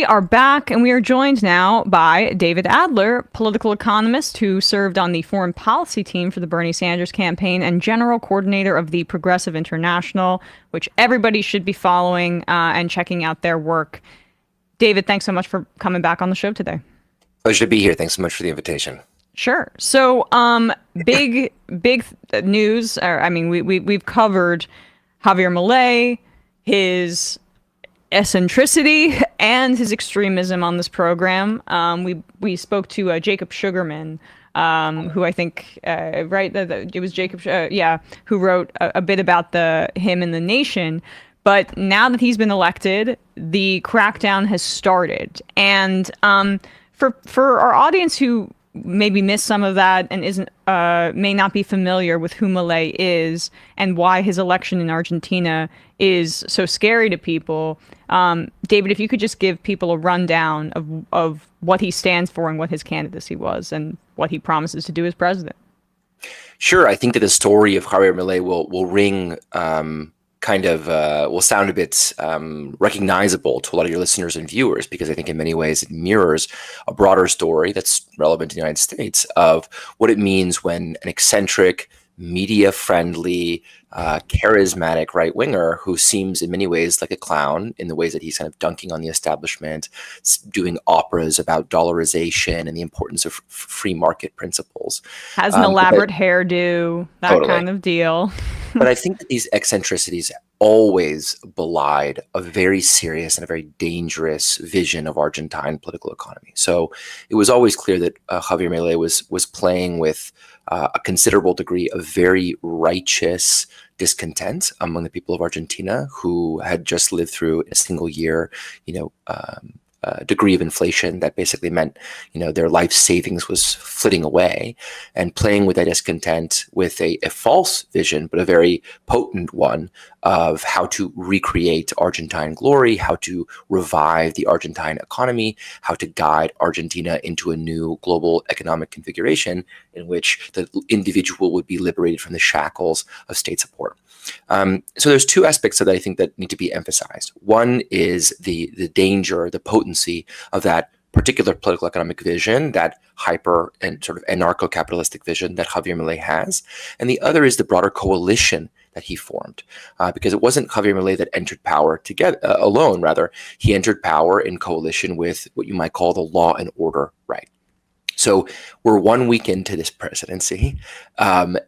We are back, and we are joined now by David Adler, political economist who served on the foreign policy team for the Bernie Sanders campaign and general coordinator of the Progressive International, which everybody should be following and checking out their work. David, thanks so much for coming back on the show today. Pleasure to be here. Thanks so much for the invitation. Sure. So, big news. We've covered Javier Milei, his eccentricity and his extremism on this program. We spoke to Jacob Sugarman, who I think it was Jacob, who wrote a bit about him and the nation. But now that he's been elected, the crackdown has started, and for our audience who maybe missed some of that and may not be familiar with who Milei is and why his election in Argentina is so scary to people. David, if you could just give people a rundown of what he stands for and what his candidacy was and what he promises to do as president. Sure. I think that the story of Javier Milei will ring will sound a bit recognizable to a lot of your listeners and viewers, because I think in many ways it mirrors a broader story that's relevant to the United States of what it means when an eccentric, media-friendly, charismatic right-winger who seems in many ways like a clown in the ways that he's kind of dunking on the establishment, doing operas about dollarization and the importance of free market principles. Has an elaborate hairdo, that totally. Kind of deal. But I think that these eccentricities always belied a very serious and a very dangerous vision of Argentine political economy. So it was always clear that Javier Milei was playing with a considerable degree of very righteous discontent among the people of Argentina, who had just lived through a single year, degree of inflation that basically meant, their life savings was flitting away, and playing with that discontent with a false vision, but a very potent one, of how to recreate Argentine glory, how to revive the Argentine economy, how to guide Argentina into a new global economic configuration in which the individual would be liberated from the shackles of state support. So there's two aspects that I think that need to be emphasized. One is the danger, the potency of that particular political economic vision, that hyper and sort of anarcho-capitalistic vision that Javier Milei has. And the other is the broader coalition that he formed, because it wasn't Javier Milei that entered power together alone. Rather, he entered power in coalition with what you might call the law and order right. So we're 1 week into this presidency, and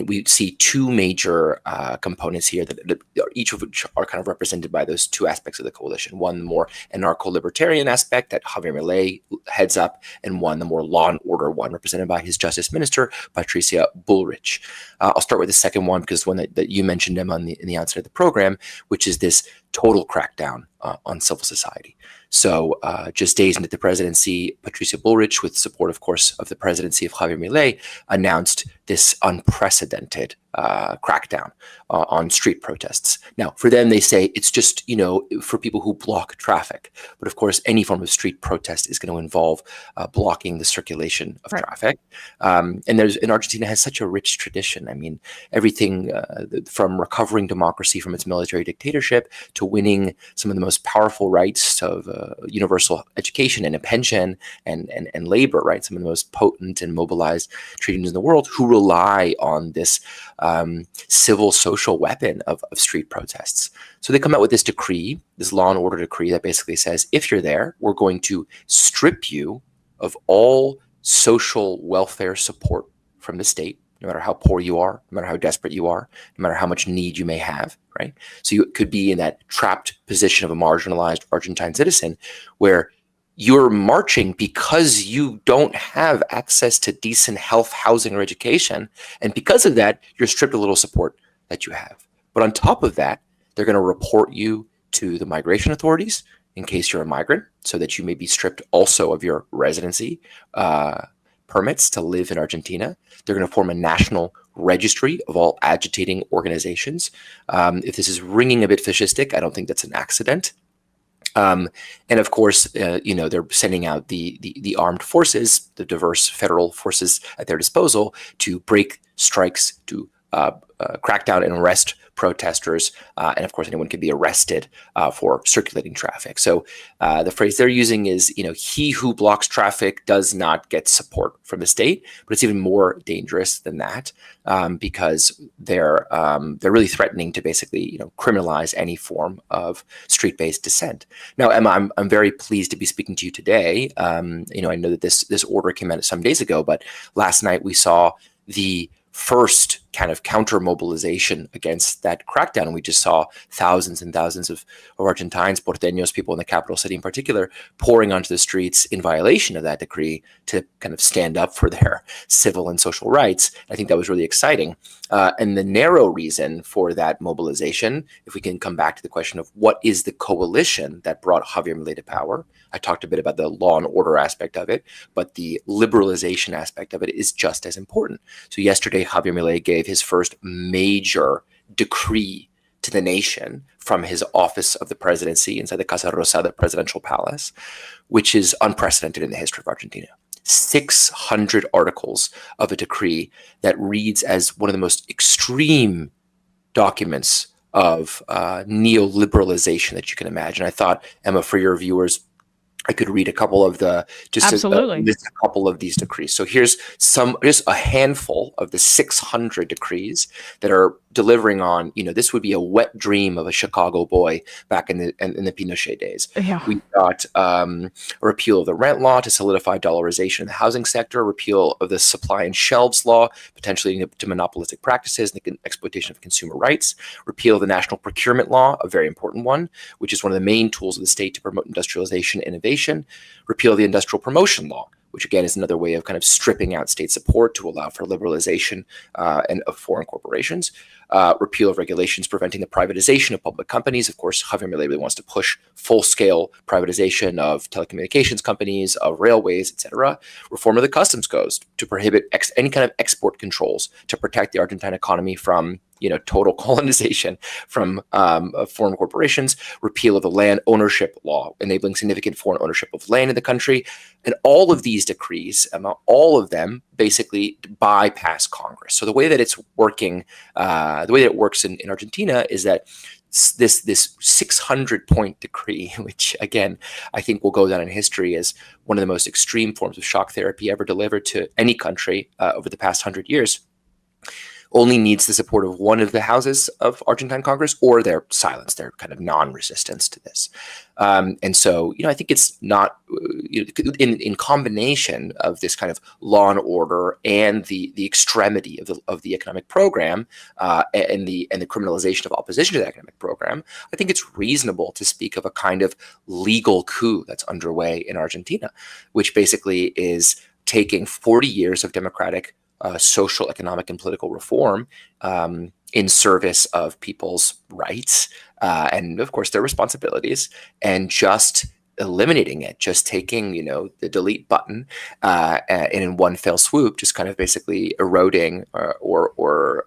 we see two major components here that each of which are kind of represented by those two aspects of the coalition. One, the more anarcho-libertarian aspect that Javier Milei heads up, and one, the more law and order one, represented by his Justice Minister, Patricia Bullrich. I'll start with the second one, because the one that you mentioned him in the outset of the program, which is this total crackdown on civil society. So just days into the presidency, Patricia Bullrich, with support, of course, of the presidency of Javier Milei, announced this unprecedented crackdown on street protests. Now, for them, they say it's just, for people who block traffic. But of course, any form of street protest is going to involve blocking the circulation of traffic. And Argentina has such a rich tradition. I mean, everything from recovering democracy from its military dictatorship to winning some of the most powerful rights of universal education and a pension and labor, right? Some of the most potent and mobilized trade unions in the world, who rely on this civil social weapon of street protests. So they come out with this decree, this law and order decree, that basically says, if you're there, we're going to strip you of all social welfare support from the state, no matter how poor you are, no matter how desperate you are, no matter how much need you may have, right? So you could be in that trapped position of a marginalized Argentine citizen where you're marching because you don't have access to decent health, housing, or education. And because of that, you're stripped of little support that you have. But on top of that, they're going to report you to the migration authorities in case you're a migrant, so that you may be stripped also of your residency permits to live in Argentina. They're going to form a national registry of all agitating organizations. If this is ringing a bit fascistic, I don't think that's an accident. And of course, they're sending out the armed forces, the diverse federal forces at their disposal, to break strikes, to crack down and arrest protesters, and of course anyone can be arrested for circulating traffic. So the phrase they're using is, he who blocks traffic does not get support from the state, but it's even more dangerous than that, because they're really threatening to basically criminalize any form of street-based dissent. Now, Emma, I'm very pleased to be speaking to you today. I know that this order came out some days ago, but last night we saw the first kind of counter mobilization against that crackdown. And we just saw thousands and thousands of Argentines, porteños, people in the capital city in particular, pouring onto the streets in violation of that decree to kind of stand up for their civil and social rights. I think that was really exciting. And the narrow reason for that mobilization, if we can come back to the question of what is the coalition that brought Javier Milei to power, I talked a bit about the law and order aspect of it, but the liberalization aspect of it is just as important. So yesterday, Javier Milei gave his first major decree to the nation from his office of the presidency inside the Casa Rosa, the presidential palace, which is unprecedented in the history of Argentina. 600 articles of a decree that reads as one of the most extreme documents of neoliberalization that you can imagine. I thought, Emma, for your viewers, I could read a couple of Absolutely. list a couple of these decrees. So here's just a handful of the 600 decrees that are delivering on, this would be a wet dream of a Chicago boy back in the Pinochet days. Yeah. We got a repeal of the rent law to solidify dollarization in the housing sector, repeal of the supply and shelves law, potentially leading to monopolistic practices and the exploitation of consumer rights, repeal of the national procurement law, a very important one, which is one of the main tools of the state to promote industrialization and innovation, repeal of the industrial promotion law, which again is another way of kind of stripping out state support to allow for liberalization and of foreign corporations, repeal of regulations preventing the privatization of public companies. Of course, Javier Milei really wants to push full-scale privatization of telecommunications companies, of railways, etc. Reform of the customs codes to prohibit any kind of export controls to protect the Argentine economy from total colonization from foreign corporations, repeal of the land ownership law, enabling significant foreign ownership of land in the country. And all of these decrees, all of them basically bypass Congress. So the way that it's working, the way that it works in Argentina is that this 600-point decree, which again, I think will go down in history as one of the most extreme forms of shock therapy ever delivered to any country over the past 100 years, only needs the support of one of the houses of Argentine Congress or their silence, their kind of non-resistance to this. And so, I think it's not in combination of this kind of law and order and the extremity of the economic program and the criminalization of opposition to the economic program. I think it's reasonable to speak of a kind of legal coup that's underway in Argentina, which basically is taking 40 years of democratic social, economic, and political reform in service of people's rights and, of course, their responsibilities, and just eliminating it, just taking, the delete button and in one fell swoop, just kind of basically eroding or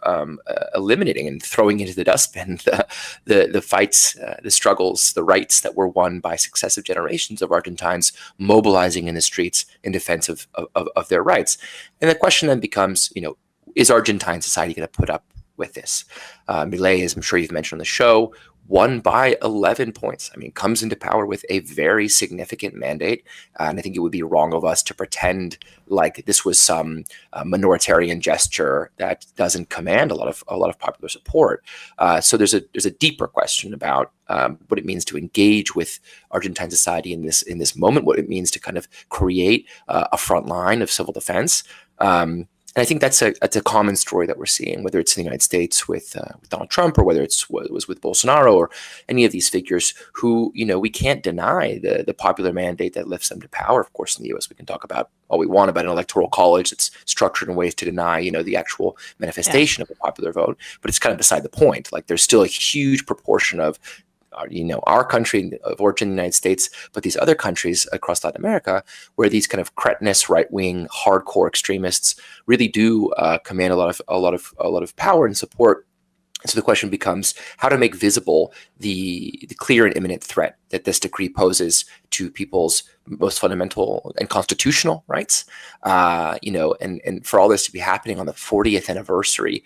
eliminating and throwing into the dustbin the fights, the struggles, the rights that were won by successive generations of Argentines mobilizing in the streets in defense of their rights. And the question then becomes, is Argentine society going to put up with this? Milei, as I'm sure you've mentioned on the show, won by 11 points. Comes into power with a very significant mandate. And I think it would be wrong of us to pretend like this was some minoritarian gesture that doesn't command a lot of popular support. So there's a deeper question about what it means to engage with Argentine society in this moment, what it means to kind of create a front line of civil defense. And I think that's a common story that we're seeing, whether it's in the United States with Donald Trump, or whether it was with Bolsonaro, or any of these figures who, we can't deny the popular mandate that lifts them to power. Of course, in the U.S., we can talk about all we want about an electoral college that's structured in ways to deny, the actual manifestation of the popular vote. But it's kind of beside the point. Like, there's still a huge proportion of our country of origin, the United States, but these other countries across Latin America, where these kind of cretinous, right-wing, hardcore extremists really do command a lot of power and support. So the question becomes how to make visible the clear and imminent threat that this decree poses to people's most fundamental and constitutional rights. And for all this to be happening on the 40th anniversary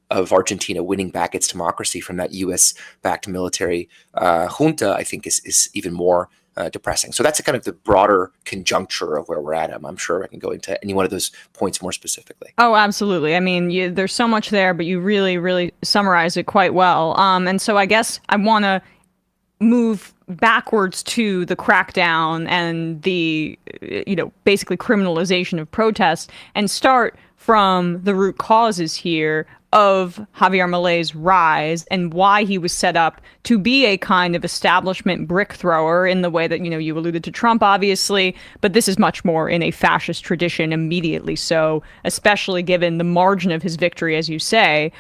of Argentina winning back its democracy from that U.S.-backed military junta, I think is even more depressing. So that's kind of the broader conjuncture of where we're at. I'm sure I can go into any one of those points more specifically. Oh, absolutely. I mean, there's so much there, but you really, really summarize it quite well. And so I guess I want to move backwards to the crackdown and the, basically criminalization of protests and start from the root causes here of Javier Milei's rise and why he was set up to be a kind of establishment brick thrower in the way that, you alluded to Trump, obviously, but this is much more in a fascist tradition, immediately so, especially given the margin of his victory, as you say.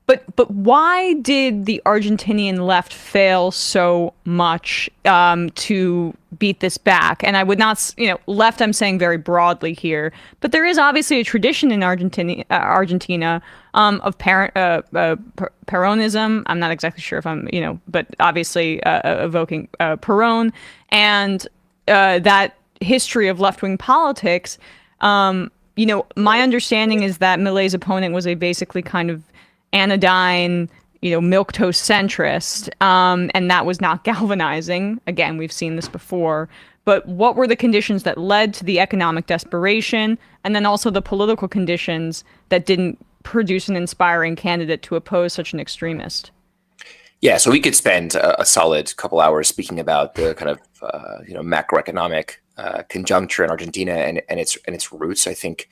But why did the Argentinian left fail so much to beat this back? And I would not, left I'm saying very broadly here, but there is obviously a tradition in Argentina of Peronism. I'm not exactly sure if I'm, but obviously evoking Perón and that history of left-wing politics. My understanding is that Milei's opponent was a basically kind of anodyne, milquetoast centrist, and that was not galvanizing. Again, we've seen this before. But what were the conditions that led to the economic desperation, and then also the political conditions that didn't produce an inspiring candidate to oppose such an extremist? Yeah, so we could spend a solid couple hours speaking about the kind of macroeconomic conjuncture in Argentina and its roots. I think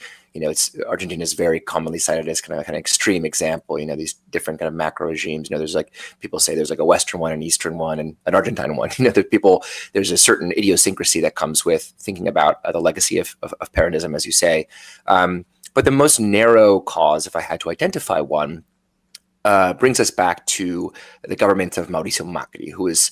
Argentina is very commonly cited as kind of an extreme example. These different kind of macro regimes. There's people say there's a Western one, an Eastern one, and an Argentine one. There's a certain idiosyncrasy that comes with thinking about the legacy of Peronism, as you say. But the most narrow cause, if I had to identify one, brings us back to the government of Mauricio Macri, who was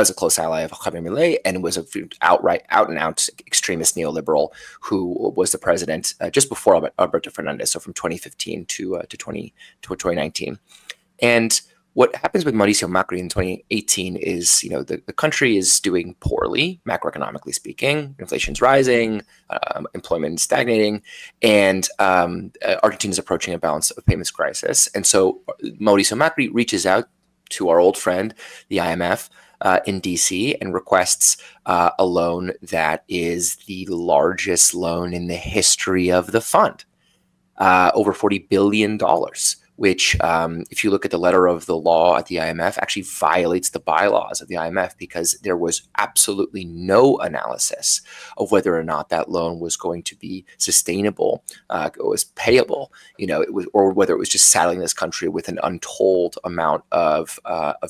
a close ally of Javier Milei and was an out-and-out extremist neoliberal who was the president just before Alberto Fernandez, so from 2015 to 2019. And what happens with Mauricio Macri in 2018 is, the country is doing poorly, macroeconomically speaking. Inflation's rising, employment is stagnating, and Argentina is approaching a balance of payments crisis. And so Mauricio Macri reaches out to our old friend, the IMF, in DC, and requests a loan that is the largest loan in the history of the fund, over $40 billion. Which, if you look at the letter of the law at the IMF, actually violates the bylaws of the IMF because there was absolutely no analysis of whether or not that loan was going to be sustainable, was payable, or whether it was just saddling this country with an untold amount of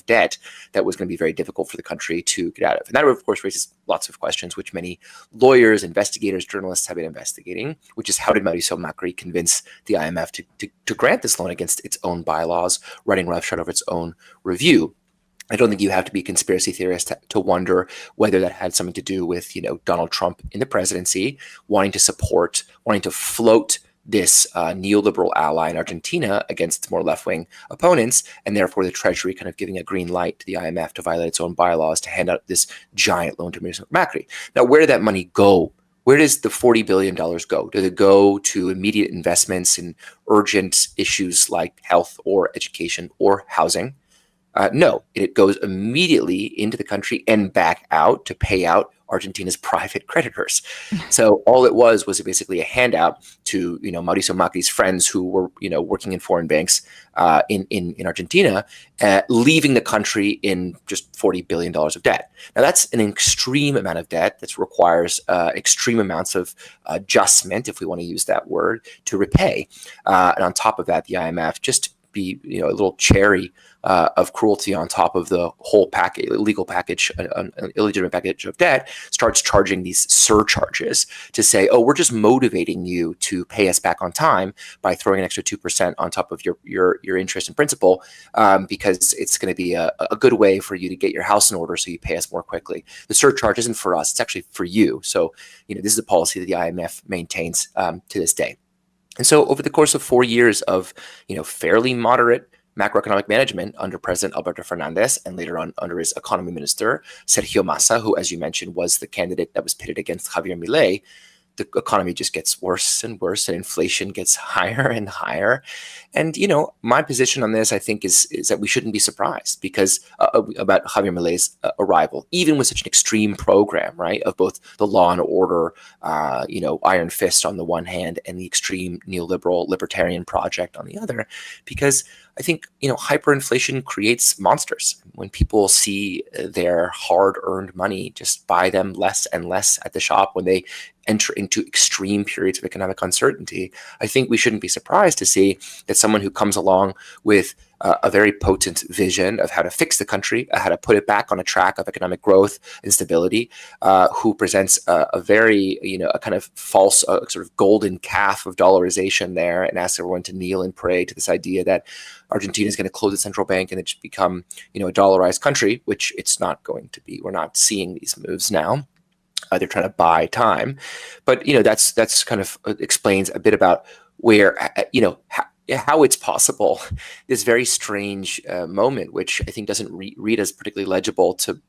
debt that was going to be very difficult for the country to get out of. And that, of course, raises lots of questions, which many lawyers, investigators, journalists have been investigating, which is how did Mauricio Macri convince the IMF to grant this loan against its own bylaws, running roughshod over its own review. I don't think you have to be a conspiracy theorist to wonder whether that had something to do with, Donald Trump in the presidency, wanting to float this neoliberal ally in Argentina against its more left-wing opponents, and therefore the Treasury kind of giving a green light to the IMF to violate its own bylaws to hand out this giant loan to Mauricio Macri. Now, where did that money go? Where does the $40 billion go? Does it go to immediate investments in urgent issues like health or education or housing? No, it goes immediately into the country and back out to pay out Argentina's private creditors. So all it was basically a handout to Mauricio Macri's friends who were working in foreign banks in Argentina, leaving the country in just $40 billion of debt. Now that's an extreme amount of debt that requires extreme amounts of adjustment, if we want to use that word, to repay. And on top of that, the IMF just be a little cherry of cruelty on top of the whole package, illegal package, an illegitimate package of debt, starts charging these surcharges to say, oh, we're just motivating you to pay us back on time by throwing an extra 2% on top of your interest and principal, because it's going to be a good way for you to get your house in order so you pay us more quickly. The surcharge isn't for us, it's actually for you. So, this is a policy that the IMF maintains to this day. And so over the course of 4 years of, fairly moderate macroeconomic management under President Alberto Fernandez, and later on under his economy minister, Sergio Massa, who, as you mentioned, was the candidate that was pitted against Javier Milei, the economy just gets worse and worse, and inflation gets higher and higher. And, my position on this, I think, is that we shouldn't be surprised because about Javier Milei's arrival, even with such an extreme program, right, of both the law and order, iron fist on the one hand, and the extreme neoliberal libertarian project on the other, because I think, hyperinflation creates monsters. When people see their hard-earned money just buy them less and less at the shop, when they enter into extreme periods of economic uncertainty, I think we shouldn't be surprised to see that someone who comes along with a very potent vision of how to fix the country, how to put it back on a track of economic growth and stability, who presents a very, a kind of false sort of golden calf of dollarization there, and asks everyone to kneel and pray to this idea that Argentina is going to close the central bank and it should become, a dollarized country, which it's not going to be. We're not seeing these moves now. They're trying to buy time, but that's kind of explains a bit about where how it's possible, this very strange moment, which I think doesn't read as particularly legible to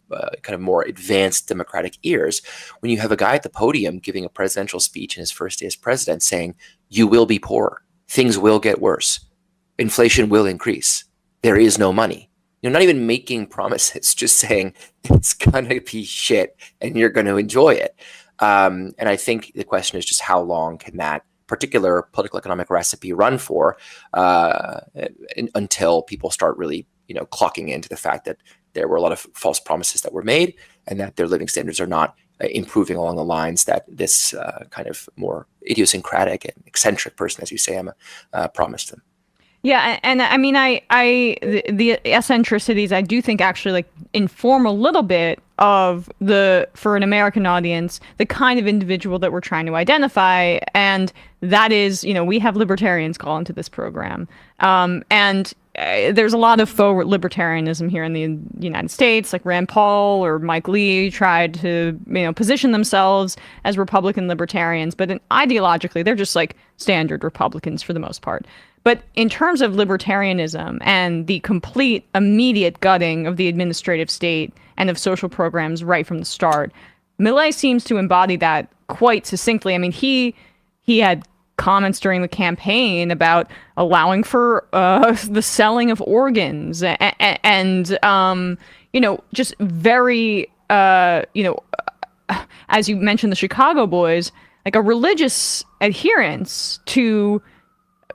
kind of more advanced democratic ears, when you have a guy at the podium giving a presidential speech in his first day as president saying, "You will be poor, things will get worse, inflation will increase, there is no money." Not even making promises, just saying it's going to be shit and you're going to enjoy it. And I think the question is just how long can that particular political economic recipe run for until people start really, clocking into the fact that there were a lot of false promises that were made and that their living standards are not improving along the lines that this kind of more idiosyncratic and eccentric person, as you say, Emma, promised them. Yeah, and I mean, the eccentricities, I do think actually inform a little bit of for an American audience, the kind of individual that we're trying to identify, and that is, we have libertarians call into this program, and there's a lot of faux libertarianism here in the United States, like Rand Paul or Mike Lee tried to, position themselves as Republican libertarians, but ideologically, they're just like standard Republicans for the most part. But in terms of libertarianism and the complete immediate gutting of the administrative state and of social programs right from the start, Milei seems to embody that quite succinctly. I mean, he had comments during the campaign about allowing for the selling of organs and just very, as you mentioned, the Chicago Boys, like a religious adherence to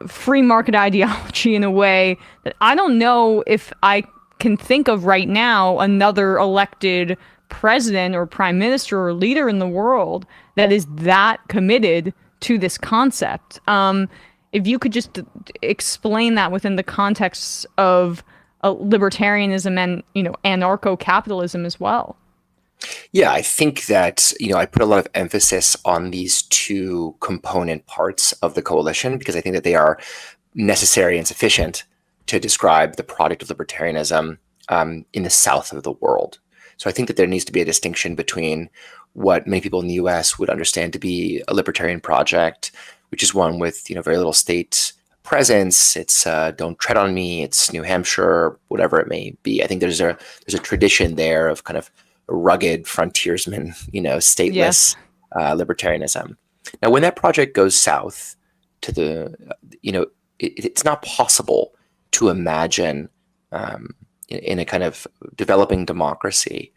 free market ideology in a way that I don't know if I can think of right now another elected president or prime minister or leader in the world that is that committed to this concept. If you could just explain that within the context of libertarianism and, anarcho-capitalism as well. Yeah, I think that, I put a lot of emphasis on these two component parts of the coalition because I think that they are necessary and sufficient to describe the product of libertarianism in the south of the world. So I think that there needs to be a distinction between what many people in the US would understand to be a libertarian project, which is one with, very little state presence. It's don't tread on me. It's New Hampshire, whatever it may be. I think there's a tradition there of kind of rugged frontiersman, stateless libertarianism. Now, when that project goes south to the, it's not possible to imagine in a kind of developing democracy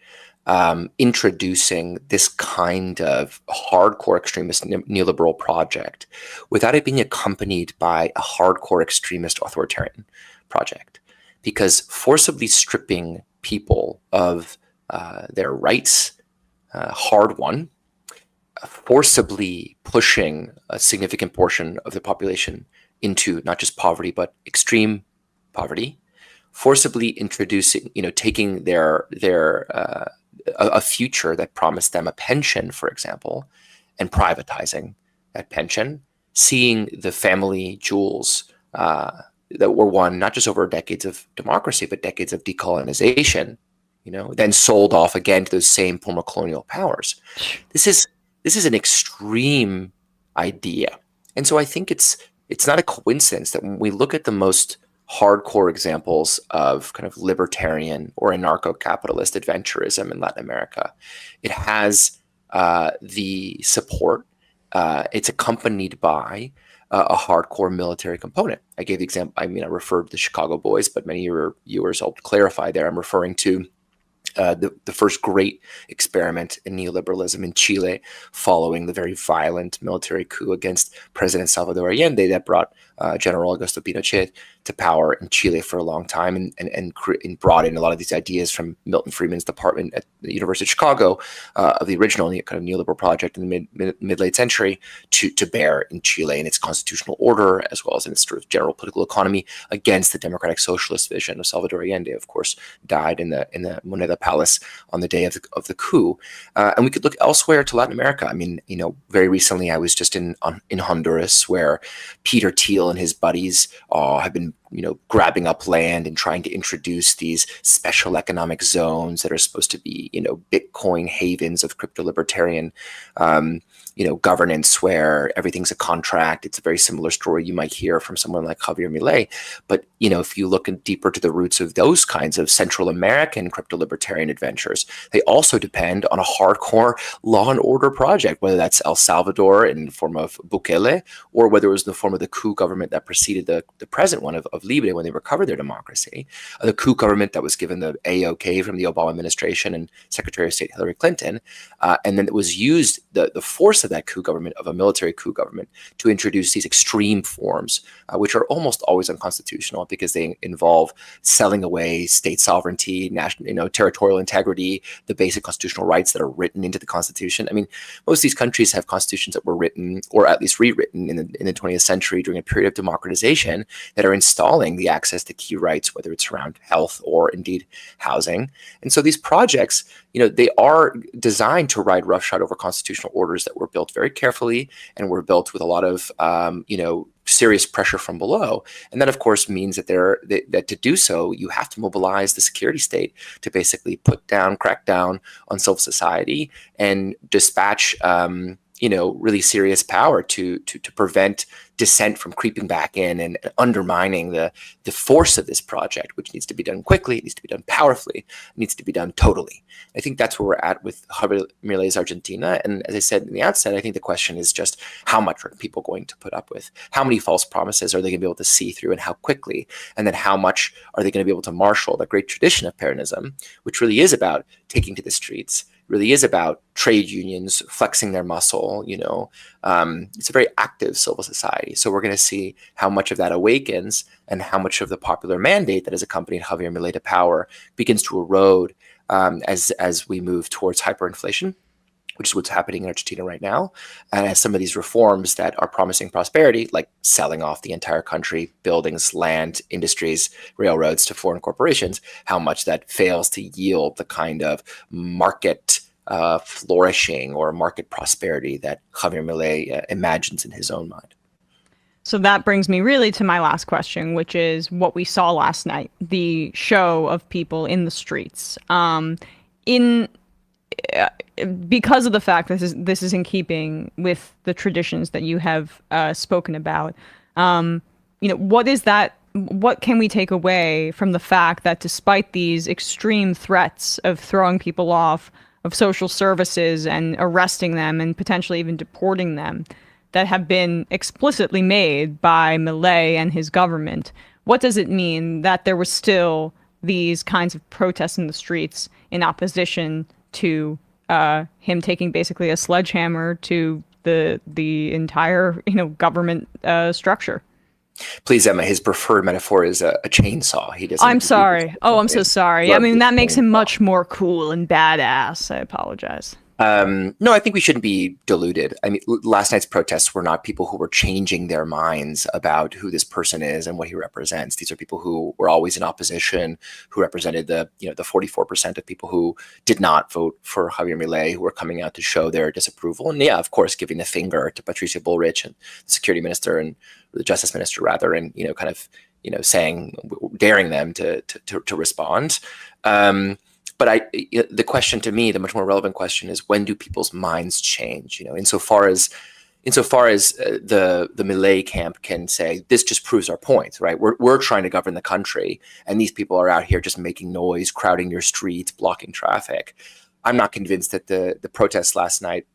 introducing this kind of hardcore extremist neoliberal project without it being accompanied by a hardcore extremist authoritarian project, because forcibly stripping people of their rights, hard won, forcibly pushing a significant portion of the population into not just poverty, but extreme poverty, forcibly introducing, taking their a future that promised them a pension, for example, and privatizing that pension, seeing the family jewels that were won not just over decades of democracy, but decades of decolonization, then sold off again to those same former colonial powers. This is an extreme idea. And so I think it's it's not a coincidence that when we look at the most hardcore examples of kind of libertarian or anarcho-capitalist adventurism in Latin America, it has the support. It's accompanied by a hardcore military component. I gave the example. I mean, I referred to the Chicago Boys, but many of your viewers will clarify there. I'm referring to the first great experiment in neoliberalism in Chile, following the very violent military coup against President Salvador Allende that brought General Augusto Pinochet to power in Chile for a long time, and brought in a lot of these ideas from Milton Friedman's department at the University of Chicago of the original kind of neoliberal project in the mid-late century to bear in Chile in its constitutional order, as well as in its sort of general political economy, against the democratic socialist vision of Salvador Allende. Of course, died in the Moneda Palace on the day of the coup. And we could look elsewhere to Latin America. I mean, very recently I was just in Honduras, where Peter Thiel and his buddies have been grabbing up land and trying to introduce these special economic zones that are supposed to be, Bitcoin havens of crypto libertarian, governance, where everything's a contract. It's a very similar story you might hear from someone like Javier Milei. But, if you look deeper to the roots of those kinds of Central American crypto libertarian adventures, they also depend on a hardcore law and order project, whether that's El Salvador in the form of Bukele, or whether it was in the form of the coup government that preceded the present one of Libre when they recovered their democracy, the coup government that was given the AOK from the Obama administration and Secretary of State Hillary Clinton, and then it was used, the force of that coup government, of a military coup government, to introduce these extreme forms, which are almost always unconstitutional because they involve selling away state sovereignty, national, territorial integrity, the basic constitutional rights that are written into the Constitution. I mean, most of these countries have constitutions that were written, or at least rewritten, in the 20th century during a period of democratization, that are installing the access to key rights, whether it's around health or indeed housing. And so these projects, they are designed to ride roughshod over constitutional orders that were built very carefully and were built with a lot of, serious pressure from below. And that, of course, means that that to do so, you have to mobilize the security state to basically crack down on civil society and dispatch, really serious power to prevent dissent from creeping back in and undermining the force of this project, which needs to be done quickly, it needs to be done powerfully, it needs to be done totally. I think that's where we're at with Javier Milei's Argentina. And as I said in the outset, I think the question is just how much are people going to put up with? How many false promises are they going to be able to see through, and how quickly? And then how much are they going to be able to marshal the great tradition of Peronism, which really is about taking to the streets, really is about trade unions flexing their muscle. It's a very active civil society. So we're going to see how much of that awakens and how much of the popular mandate that has accompanied Javier Milei to power begins to erode as we move towards hyperinflation, which is what's happening in Argentina right now. And as some of these reforms that are promising prosperity, like selling off the entire country, buildings, land, industries, railroads to foreign corporations, how much that fails to yield the kind of market flourishing or market prosperity that Javier Milei imagines in his own mind. So that brings me really to my last question, which is what we saw last night, the show of people in the streets. Because of the fact that this is in keeping with the traditions that you have spoken about, what can we take away from the fact that despite these extreme threats of throwing people off of social services and arresting them and potentially even deporting them that have been explicitly made by Milei and his government, what does it mean that there were still these kinds of protests in the streets in opposition to him taking basically a sledgehammer to the entire government structure? Please, Emma, his preferred metaphor is a chainsaw. He doesn't. I'm sorry. Oh, I'm so sorry. I mean, that makes him much more cool and badass. I apologize. No, I think we shouldn't be deluded. I mean, last night's protests were not people who were changing their minds about who this person is and what he represents. These are people who were always in opposition, who represented the 44% of people who did not vote for Javier Milei, who were coming out to show their disapproval. And yeah, of course, giving the finger to Patricia Bullrich and the security minister and the justice minister rather, and, saying, daring them to respond. But the question to me, the much more relevant question is, when do people's minds change? Insofar as, insofar as the Milei camp can say, this just proves our point, right? We're trying to govern the country, and these people are out here just making noise, crowding your streets, blocking traffic. I'm not convinced that the protests last night,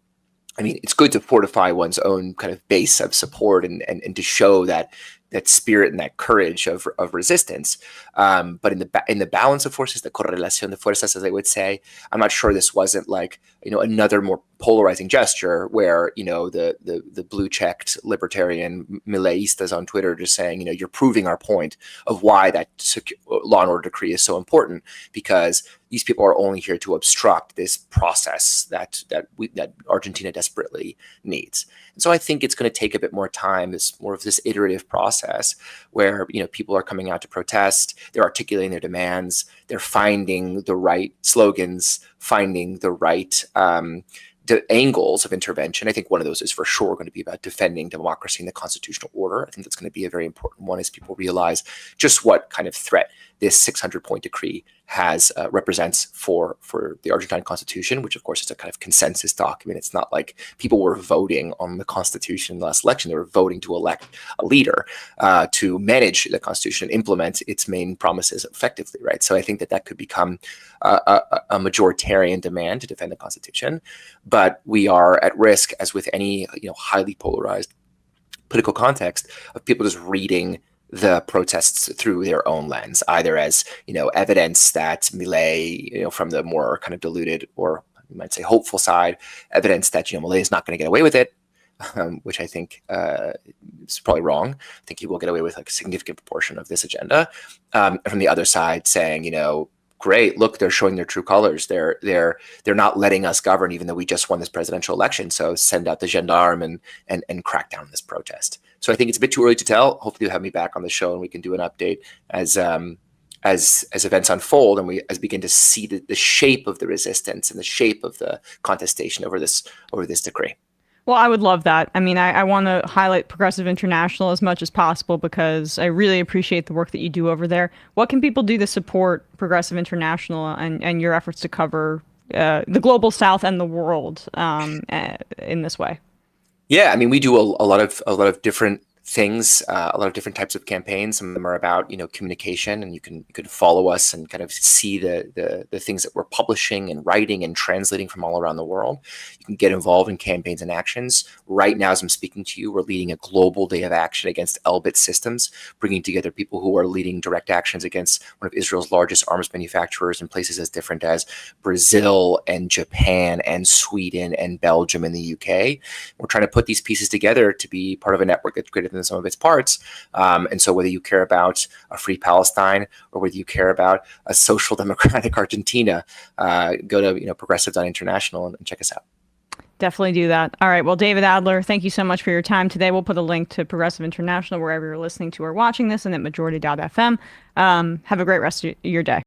I mean, it's good to fortify one's own kind of base of support and to show that spirit and that courage of resistance. But in the balance of forces, the correlación de fuerzas, as they would say, I'm not sure this wasn't like, another more polarizing gesture where, the blue checked libertarian Mileistas on Twitter just saying, you're proving our point of why that law and order decree is so important, because these people are only here to obstruct this process that Argentina desperately needs. And so I think it's going to take a bit more time. It's more of this iterative process where, people are coming out to protest, they're articulating their demands, they're finding the right slogans, finding the right angles of intervention. I think one of those is for sure going to be about defending democracy and the constitutional order. I think that's going to be a very important one as people realize just what kind of threat this 600-point decree represents for the Argentine constitution, which of course is a kind of consensus document. It's not like people were voting on the constitution in the last election. They were voting to elect a leader to manage the constitution and implement its main promises effectively, right? So I think that could become a majoritarian demand to defend the constitution. But we are at risk, as with any highly polarized political context, of people just reading the protests through their own lens, either as evidence that Milei, from the more kind of diluted, or you might say hopeful side, evidence that Milei is not going to get away with it, which I think is probably wrong. I think he will get away with like a significant proportion of this agenda. From the other side, saying great, look, they're showing their true colors. They're not letting us govern, even though we just won this presidential election. So send out the gendarme and crack down on this protest. So I think it's a bit too early to tell. Hopefully you'll have me back on the show and we can do an update as events unfold and we begin to see the shape of the resistance and the shape of the contestation over this decree. Well, I would love that. I mean, I want to highlight Progressive International as much as possible because I really appreciate the work that you do over there. What can people do to support Progressive International and your efforts to cover the global South and the world in this way? Yeah, I mean, we do a lot of different things, a lot of different types of campaigns. Some of them are about communication, and you can follow us and kind of see the things that we're publishing and writing and translating from all around the world. You can get involved in campaigns and actions. Right now, as I'm speaking to you, we're leading a global day of action against Elbit Systems, bringing together people who are leading direct actions against one of Israel's largest arms manufacturers in places as different as Brazil and Japan and Sweden and Belgium and the UK. We're trying to put these pieces together to be part of a network that's greater than the sum of its parts. And so whether you care about a free Palestine or whether you care about a social democratic Argentina, go to progressive.international and check us out. Definitely do that. All right. Well, David Adler, thank you so much for your time today. We'll put a link to Progressive International wherever you're listening to or watching this and at majority.fm. Have a great rest of your day.